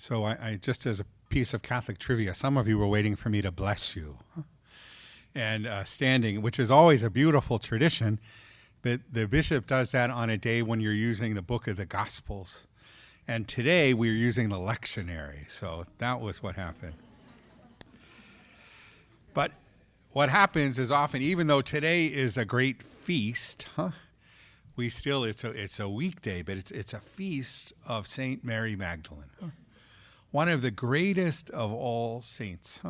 So I just as a piece of Catholic trivia, some of you were waiting for me to bless you. And standing, which is always a beautiful tradition, but the bishop does that on a day when you're using the book of the Gospels. And today we're using the lectionary, so that was what happened. But what happens is often, even though today is a great feast, we still, it's a weekday, but it's a feast of Saint Mary Magdalene, one of the greatest of all saints.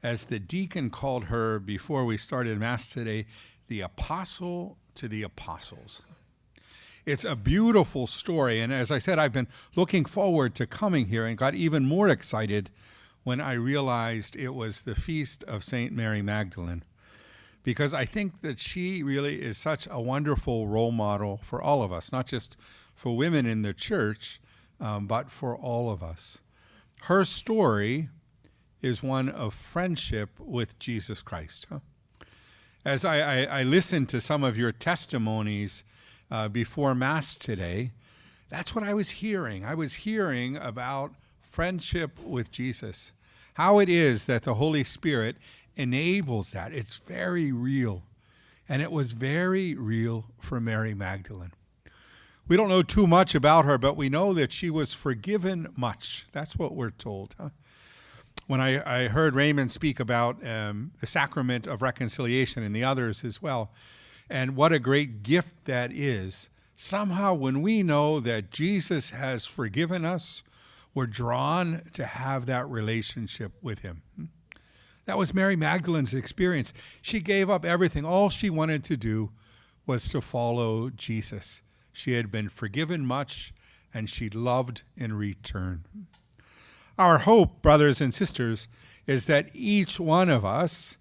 As the deacon called her before we started Mass today, the apostle to the apostles. It's a beautiful story, and as I said, I've been looking forward to coming here and got even more excited when I realized it was the feast of Saint Mary Magdalene, because I think that she really is such a wonderful role model for all of us, not just for women in the church, but for all of us. Her story is one of friendship with Jesus Christ. As I listened to some of your testimonies before Mass today, that's what I was hearing. I was hearing about friendship with Jesus, how it is that the Holy Spirit enables that. It's very real, and it was very real for Mary Magdalene. We don't know too much about her, but we know that she was forgiven much. That's what we're told. When I heard Raymond speak about the sacrament of reconciliation and the others as well, and what a great gift that is, somehow when we know that Jesus has forgiven us, we're drawn to have that relationship with him. That was Mary Magdalene's experience. She gave up everything. All she wanted to do was to follow Jesus. She had been forgiven much, and she loved in return. Our hope, brothers and sisters, is that each one of us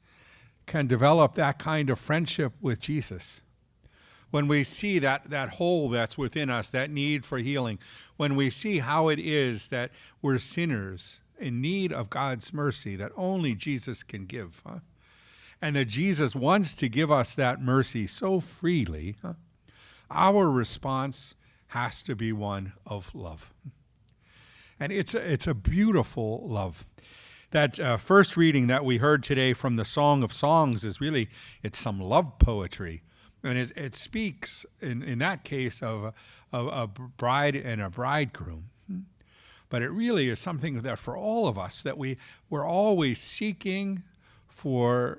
can develop that kind of friendship with Jesus. When we see that hole that's within us, that need for healing, when we see how it is that we're sinners in need of God's mercy that only Jesus can give, and that Jesus wants to give us that mercy so freely, our response has to be one of love. And it's a beautiful love. That first reading that we heard today from the Song of Songs is really, it's some love poetry. And it speaks, in that case, of a bride and a bridegroom. But it really is something that for all of us, that we're always seeking for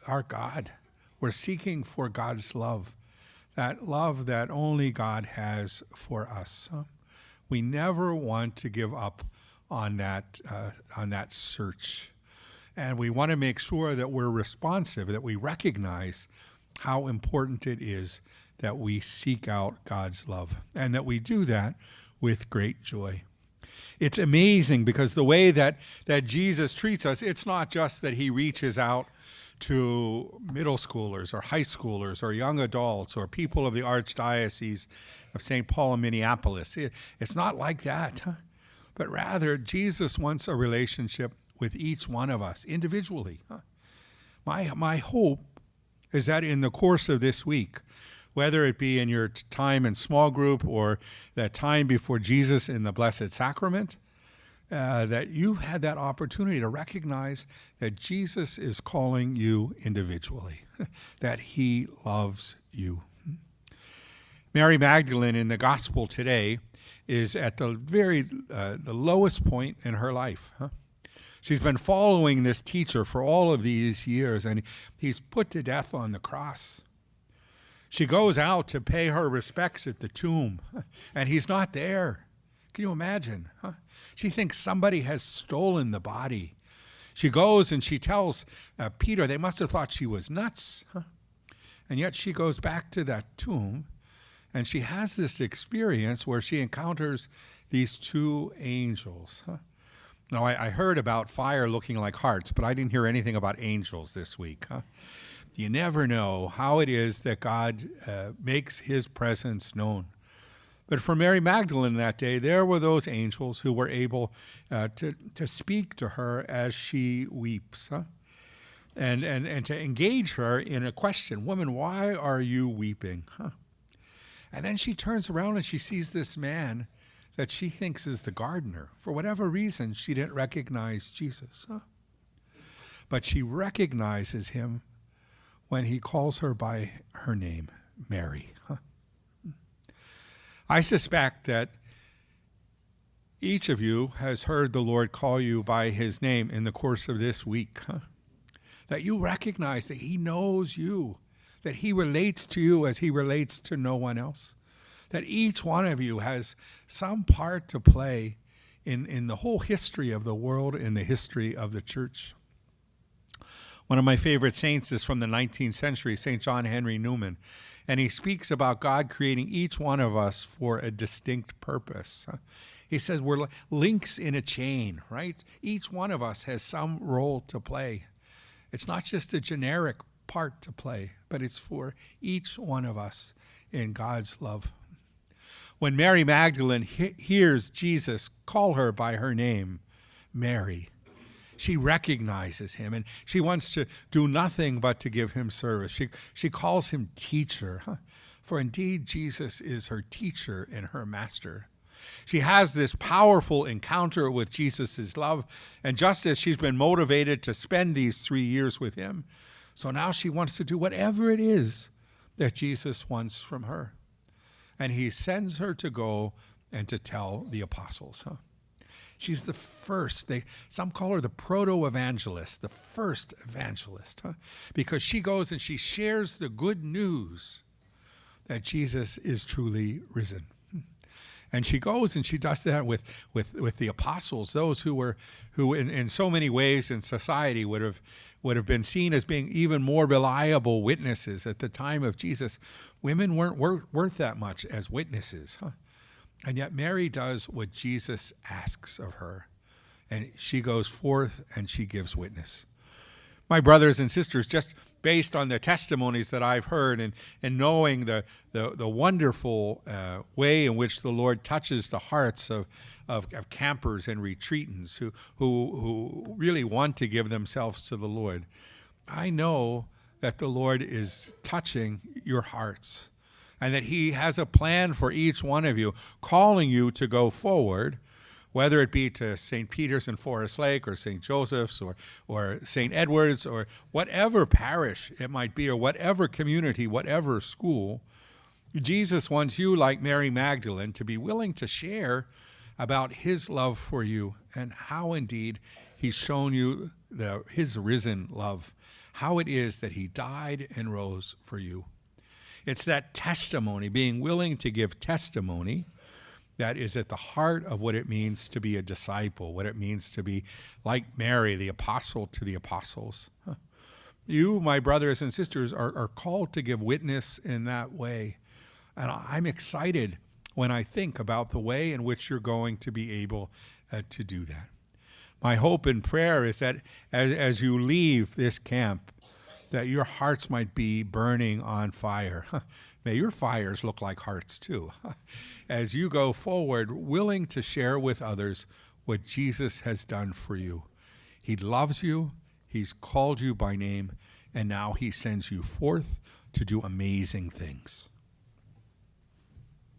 our God. We're seeking for God's love. That love that only God has for us. We never want to give up on that search. And we want to make sure that we're responsive, that we recognize how important it is that we seek out God's love, and that we do that with great joy. It's amazing because the way that Jesus treats us, it's not just that he reaches out to middle schoolers or high schoolers or young adults or people of the Archdiocese of St. Paul in Minneapolis. It's not like that, but rather Jesus wants a relationship with each one of us individually. My hope is that in the course of this week, whether it be in your time in small group or that time before Jesus in the Blessed Sacrament, that you had that opportunity to recognize that Jesus is calling you individually, that he loves you. Mary Magdalene in the gospel today is at the the lowest point in her life. She's been following this teacher for all of these years, and he's put to death on the cross. She goes out to pay her respects at the tomb, and he's not there. Can you imagine? She thinks somebody has stolen the body. She goes and she tells Peter, they must have thought she was nuts. And yet she goes back to that tomb, and she has this experience where she encounters these two angels. Now, I heard about fire looking like hearts, but I didn't hear anything about angels this week. You never know how it is that God makes his presence known. But for Mary Magdalene that day, there were those angels who were able to speak to her as she weeps, and to engage her in a question, woman, why are you weeping? And then she turns around and she sees this man that she thinks is the gardener. For whatever reason, she didn't recognize Jesus. But she recognizes him when he calls her by her name, Mary. I suspect that each of you has heard the Lord call you by his name in the course of this week. That you recognize that he knows you, that he relates to you as he relates to no one else. That each one of you has some part to play in the whole history of the world, in the history of the church. One of my favorite saints is from the 19th century, St. John Henry Newman, and he speaks about God creating each one of us for a distinct purpose. He says we're links in a chain, right? Each one of us has some role to play. It's not just a generic part to play, but it's for each one of us in God's love. When Mary Magdalene hears Jesus call her by her name, Mary, she recognizes him, and she wants to do nothing but to give him service. She calls him teacher, for indeed Jesus is her teacher and her master. She has this powerful encounter with Jesus' love, and just as she's been motivated to spend these 3 years with him, so now she wants to do whatever it is that Jesus wants from her. And he sends her to go and to tell the apostles. She's the first. Some call her the proto-evangelist, the first evangelist, because she goes and she shares the good news that Jesus is truly risen. And she goes and she does that with the apostles, those who in so many ways in society would have been seen as being even more reliable witnesses at the time of Jesus. Women weren't worth that much as witnesses, And yet Mary does what Jesus asks of her, and she goes forth and she gives witness. My brothers and sisters, just based on the testimonies that I've heard and knowing the wonderful way in which the Lord touches the hearts of campers and retreatants who really want to give themselves to the Lord, I know that the Lord is touching your hearts and that he has a plan for each one of you, calling you to go forward, whether it be to St. Peter's in Forest Lake or St. Joseph's or St. Edward's or whatever parish it might be or whatever community, whatever school. Jesus wants you, like Mary Magdalene, to be willing to share about his love for you and how indeed he's shown you his risen love, how it is that he died and rose for you. It's that testimony, being willing to give testimony, that is at the heart of what it means to be a disciple, what it means to be like Mary, the apostle to the apostles. You, my brothers and sisters, are called to give witness in that way. And I'm excited when I think about the way in which you're going to be able to do that. My hope and prayer is that as you leave this camp, that your hearts might be burning on fire. May your fires look like hearts too. As you go forward, willing to share with others what Jesus has done for you. He loves you, he's called you by name, and now he sends you forth to do amazing things.